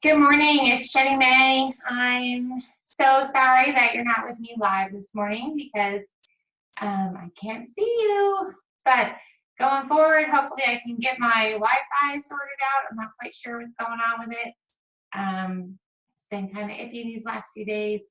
Good morning, it's Jenny May. I'm so sorry that you're not with me live this morning because I can't see you. But going forward, hopefully I can get my Wi-Fi sorted out. I'm not quite sure what's going on with it. It's been kind of iffy these last few days,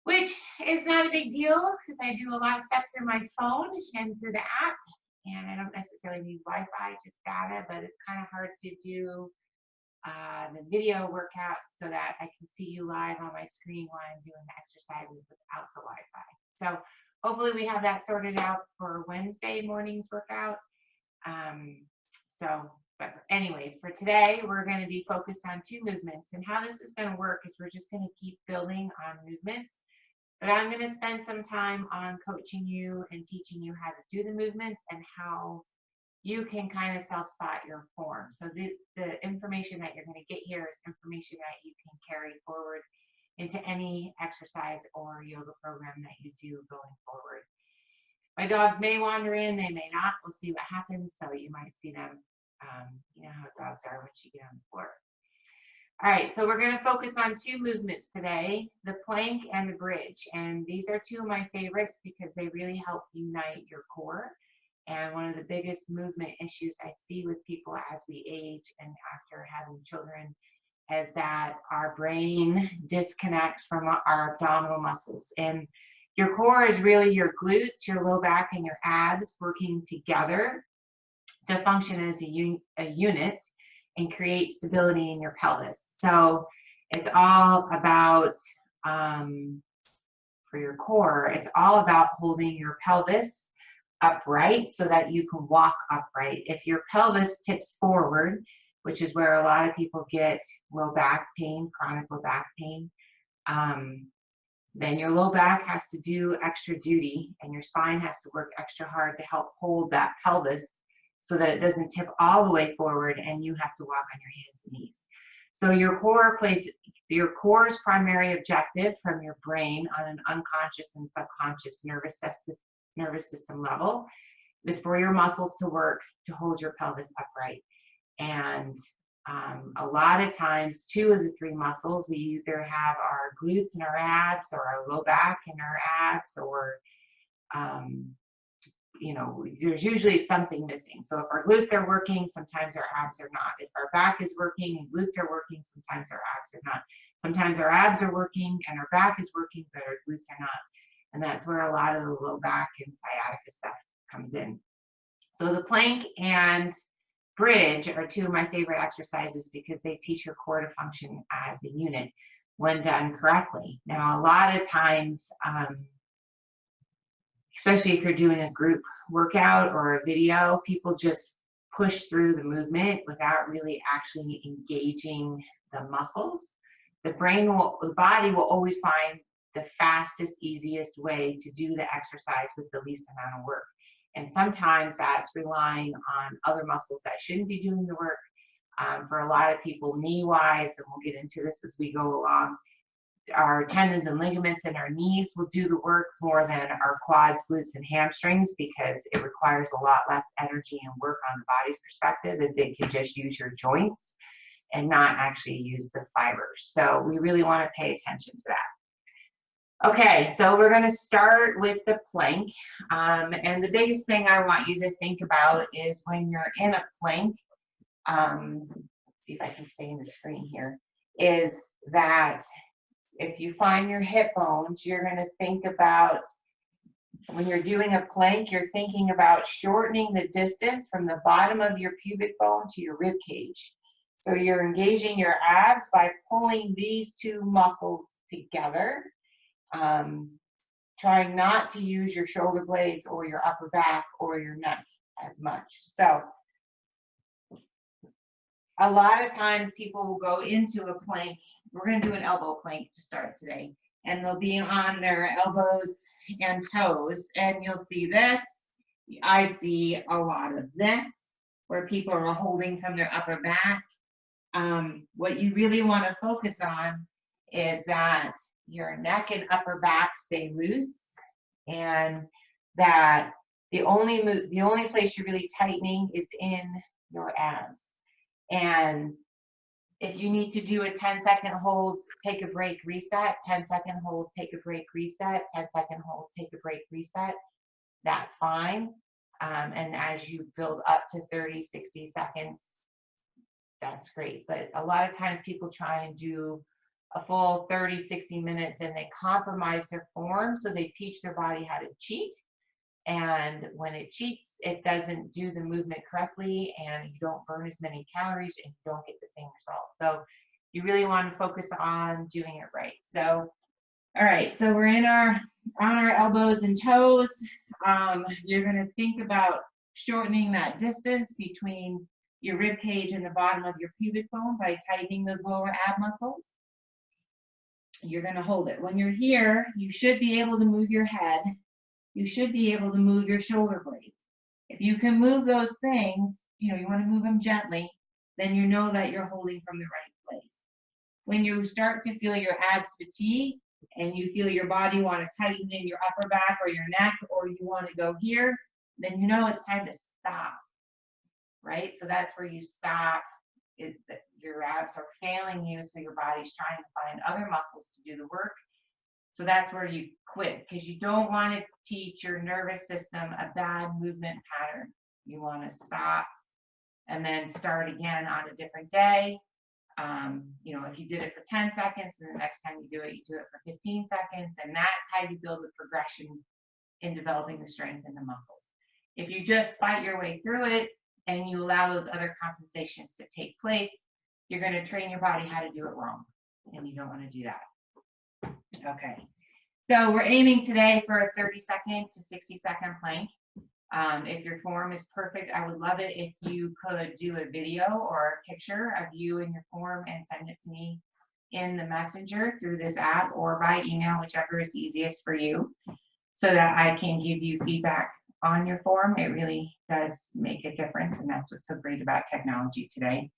which is not a big deal because I do a lot of stuff through my phone and through the app. And I don't necessarily need Wi-Fi, just data, but it's kind of hard to do the video workout so that I can see you live on my screen while I'm doing the exercises without the Wi-Fi. So hopefully we have that sorted out for Wednesday morning's workout. But anyways, for today, we're going to be focused on two movements, and how this is going to work is we're just going to keep building on movements, but I'm going to spend some time on coaching you and teaching you how to do the movements and how you can kind of self-spot your form. So the information that you're going to get here is information that you can carry forward into any exercise or yoga program that you do going forward. My dogs may wander in, they may not. We'll see what happens. So you might see them. You know how dogs are once you get on the floor. All right, so we're going to focus on two movements today, the plank and the bridge. And these are two of my favorites because they really help unite your core. And one of the biggest movement issues I see with people as we age and after having children is that our brain disconnects from our abdominal muscles. And your core is really your glutes, your low back, and your abs working together to function as a unit and create stability in your pelvis. So it's all about, for your core, it's all about holding your pelvis upright so that you can walk upright. If your pelvis tips forward, which is where a lot of people get low back pain, chronic low back pain, then your low back has to do extra duty and your spine has to work extra hard to help hold that pelvis so that it doesn't tip all the way forward and you have to walk on your hands and knees. So your core's primary objective from your brain on an unconscious and subconscious nervous system level is for your muscles to work to hold your pelvis upright. And a lot of times, two of the three muscles, we either have our glutes and our abs, or our low back and our abs, or there's usually something missing. So if our glutes are working, sometimes our abs are not. If our back is working and glutes are working, sometimes our abs are not. Sometimes our abs are working and our back is working, but our glutes are not. And that's where a lot of the low back and sciatica stuff comes in. So the plank and bridge are two of my favorite exercises because they teach your core to function as a unit when done correctly. Now, a lot of times, especially if you're doing a group workout or a video, people just push through the movement without really actually engaging the muscles. The body will always find the fastest, easiest way to do the exercise with the least amount of work. And sometimes that's relying on other muscles that shouldn't be doing the work. For a lot of people, knee-wise, and we'll get into this as we go along, our tendons and ligaments in our knees will do the work more than our quads, glutes, and hamstrings because it requires a lot less energy and work on the body's perspective if they can just use your joints and not actually use the fibers. So we really want to pay attention to that. Okay, so we're going to start with the plank. And the biggest thing I want you to think about is when you're in a plank, let's see if I can stay in the screen here, is that if you find your hip bones, you're going to think about, when you're doing a plank, you're thinking about shortening the distance from the bottom of your pubic bone to your rib cage. So you're engaging your abs by pulling these two muscles together. Trying not to use your shoulder blades or your upper back or your neck as much. So a lot of times people will go into a plank. We're going to do an elbow plank to start today. And they'll be on their elbows and toes. And you'll see this. I see a lot of this where people are holding from their upper back. What you really want to focus on is that your neck and upper back stay loose, and that the only place you're really tightening is in your abs. And If you need to do a 10-second hold, take a break, reset, 10-second hold, take a break, reset, 10-second hold, take a break, reset, that's fine. And as you build up to 30, 60 seconds, that's great. But a lot of times people try and do a full 30, 60 minutes and they compromise their form. So they teach their body how to cheat. And when it cheats, it doesn't do the movement correctly and you don't burn as many calories and you don't get the same result. So you really want to focus on doing it right. So, all right, so we're on our elbows and toes. You're going to think about shortening that distance between your rib cage and the bottom of your pubic bone by tightening those lower ab muscles. You're going to hold it. When you're here, you should be able to move your head. You should be able to move your shoulder blades. If you can move those things, you want to move them gently, then you know that you're holding from the right place. When you start to feel your abs fatigue and you feel your body want to tighten in your upper back or your neck, or you want to go here, then you know it's time to stop, right? So that's where you stop. Your abs are failing you, so your body's trying to find other muscles to do the work. So that's where you quit, because you don't want to teach your nervous system a bad movement pattern. You want to stop and then start again on a different day. If you did it for 10 seconds and the next time you do it for 15 seconds. And that's how you build the progression in developing the strength in the muscles. If you just fight your way through it and you allow those other compensations to take place, you're going to train your body how to do it wrong. And you don't want to do that. Okay, so we're aiming today for a 30-second to 60-second plank. If your form is perfect, I would love it if you could do a video or a picture of you and your form and send it to me in the messenger through this app or by email, whichever is easiest for you, so that I can give you feedback on your form. It really does make a difference, and that's what's so great about technology today.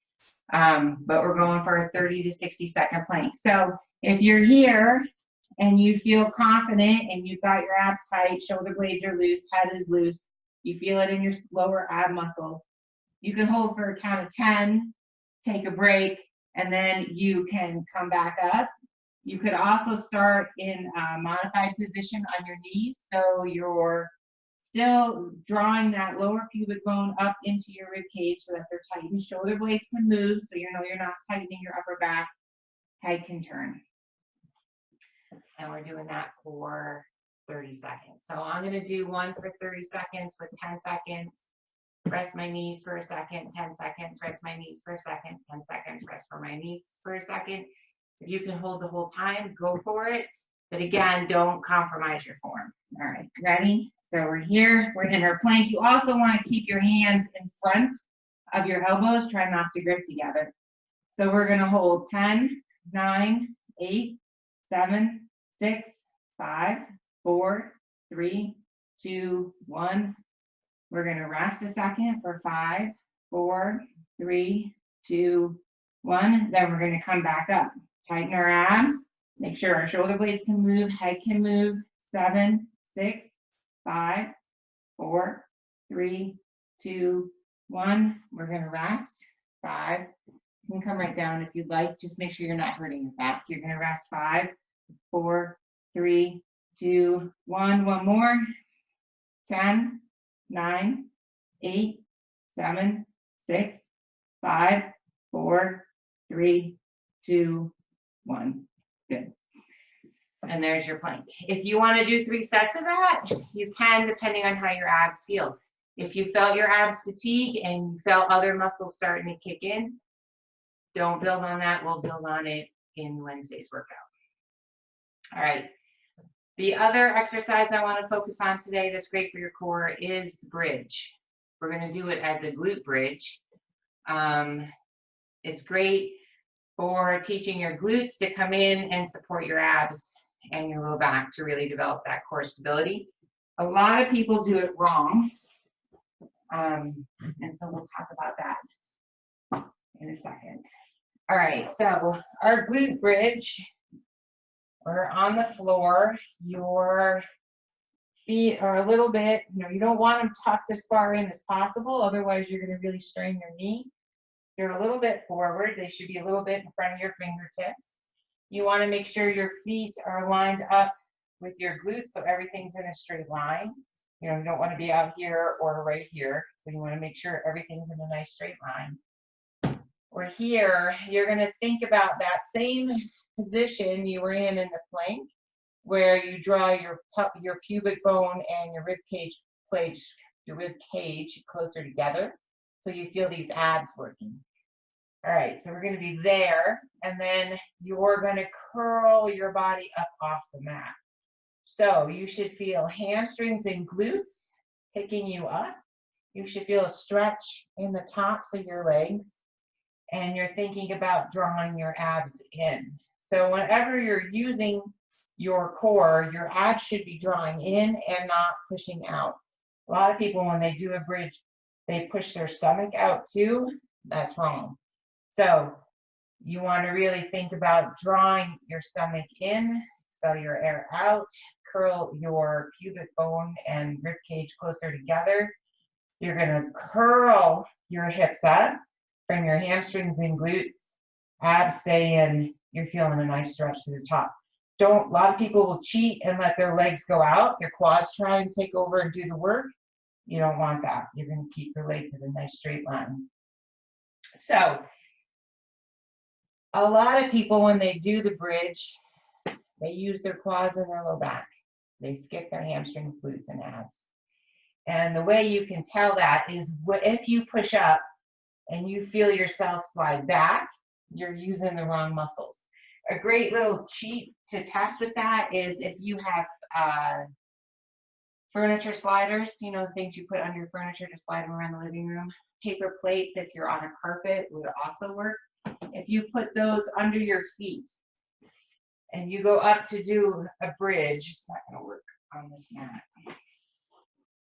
But we're going for a 30 to 60-second plank. So if you're here and you feel confident and you've got your abs tight, shoulder blades are loose, head is loose, you feel it in your lower ab muscles, you can hold for a count of 10, take a break, and then you can come back up. You could also start in a modified position on your knees, so you're still drawing that lower pubic bone up into your rib cage so that they're tightened. Shoulder blades can move, so you know you're not tightening your upper back. Head can turn. And we're doing that for 30 seconds. So I'm going to do one for 30 seconds with 10 seconds. Rest my knees for a second, 10 seconds. Rest my knees for a second, 10 seconds. Rest for my knees for a second. If you can hold the whole time, go for it. But again, don't compromise your form. All right, ready? So we're here, we're in our plank. You also want to keep your hands in front of your elbows. Try not to grip together. So we're going to hold 10, 9, 8, 7, 6, 5, 4, 3, 2, 1. We're going to rest a second for 5, 4, 3, 2, 1. Then we're going to come back up. Tighten our abs. Make sure our shoulder blades can move, head can move. 7, 6, 5, 4, 3, 2, 1. We're going to rest. 5. You can come right down if you'd like. Just make sure you're not hurting your back. You're going to rest. 5, 4, 3, 2, 1. One more. 10, 9, 8, 7, 6, 5, 4, 3, 2, 1. Good. And there's your plank. If you want to do 3 sets of that, you can, depending on how your abs feel. If you felt your abs fatigue and you felt other muscles starting to kick in, don't build on that. We'll build on it in Wednesday's workout. All right. The other exercise I want to focus on today that's great for your core is the bridge. We're going to do it as a glute bridge. It's great for teaching your glutes to come in and support your abs and your low back to really develop that core stability. A lot of people do it wrong. And so we'll talk about that in a second. All right, so our glute bridge, we're on the floor. Your feet are a little bit, you don't want them tucked as far in as possible, otherwise you're going to really strain your knee. They're a little bit forward. They should be a little bit in front of your fingertips. You want to make sure your feet are lined up with your glutes so everything's in a straight line. You know, you don't want to be out here or right here. So you want to make sure everything's in a nice straight line. Or here, you're going to think about that same position you were in the plank, where you draw your pubic bone and your rib cage closer together, so you feel these abs working. All right, so we're going to be there, and then you're going to curl your body up off the mat. So you should feel hamstrings and glutes picking you up. You should feel a stretch in the tops of your legs, and you're thinking about drawing your abs in. So whenever you're using your core, your abs should be drawing in and not pushing out. A lot of people, when they do a bridge, they push their stomach out too. That's wrong. So you want to really think about drawing your stomach in, expel your air out, curl your pubic bone and rib cage closer together. You're going to curl your hips up from your hamstrings and glutes. Abs stay in. You're feeling a nice stretch to the top. A lot of people will cheat and let their legs go out. Your quads try and take over and do the work. You don't want that. You're going to keep your legs in a nice straight line. So a lot of people, when they do the bridge, they use their quads and their low back. They skip their hamstrings, glutes, and abs. And the way you can tell that is if you push up and you feel yourself slide back, you're using the wrong muscles. A great little cheat to test with that is if you have furniture sliders, you know, things you put under your furniture to slide them around the living room. Paper plates, if you're on a carpet, would also work. If you put those under your feet and you go up to do a bridge, it's not going to work on this mat.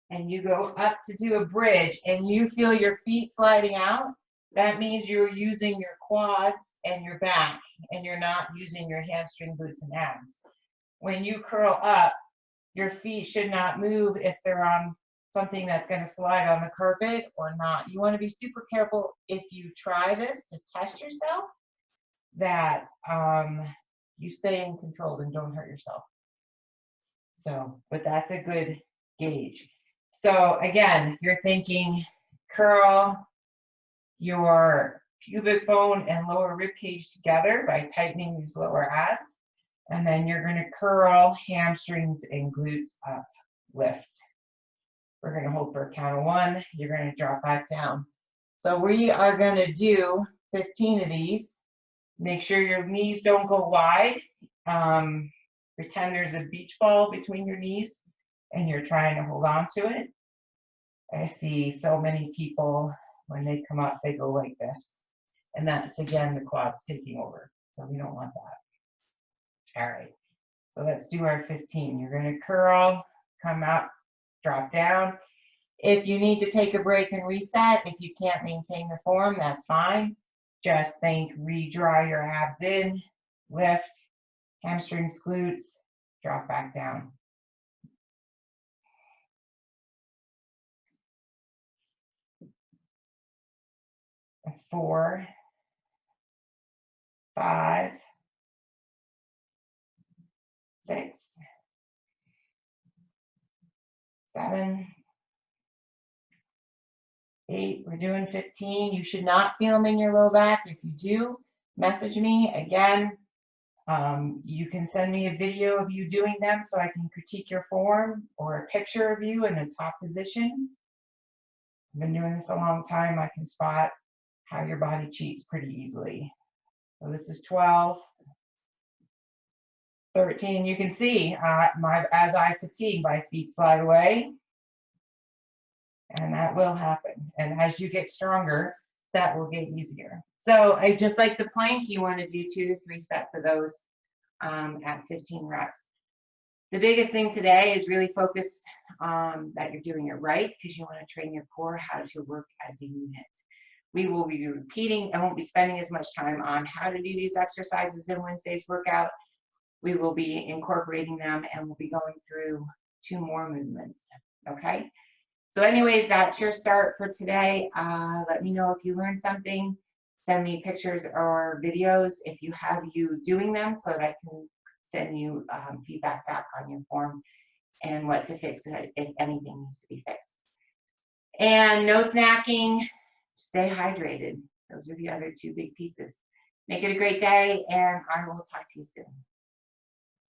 And you go up to do a bridge and you feel your feet sliding out, that means you're using your quads and your back, and you're not using your hamstring, glutes, and abs. When you curl up, your feet should not move if they're on something that's going to slide on the carpet or not. You want to be super careful if you try this to test yourself that you stay in control and don't hurt yourself. So, but that's a good gauge. So again, you're thinking curl your pubic bone and lower rib cage together by tightening these lower abs. And then you're going to curl hamstrings and glutes up, lift. We're going to hold for a count of 1. You're going to drop back down. So we are going to do 15 of these. Make sure your knees don't go wide. Pretend there's a beach ball between your knees and you're trying to hold on to it. I see so many people, when they come up, they go like this. And that's, again, the quads taking over. So we don't want that. All right. So let's do our 15. You're going to curl, come up, drop down. If you need to take a break and reset, if you can't maintain the form, that's fine. Just think, redraw your abs in, lift, hamstrings, glutes, drop back down. That's 4, 5, 6, 7, 8. We're doing 15. You should not feel them in your low back. If you do, message me. Again, you can send me a video of you doing them so I can critique your form, or a picture of you in the top position. I've been doing this a long time. I can spot how your body cheats pretty easily. So this is 12, 13. You can see as I fatigue, my feet slide away. And that will happen. And as you get stronger, that will get easier. So just like the plank, you want to do 2 to 3 sets of those at 15 reps. The biggest thing today is really focus that you're doing it right, because you want to train your core how to work as a unit. We will be repeating. I won't be spending as much time on how to do these exercises in Wednesday's workout. We will be incorporating them, and we'll be going through 2 more movements. Okay? So anyways, that's your start for today. Let me know if you learned something. Send me pictures or videos if you have you doing them so that I can send you feedback back on your form and what to fix if anything needs to be fixed. And no snacking, stay hydrated. Those are the other two big pieces. Make it a great day, and I will talk to you soon.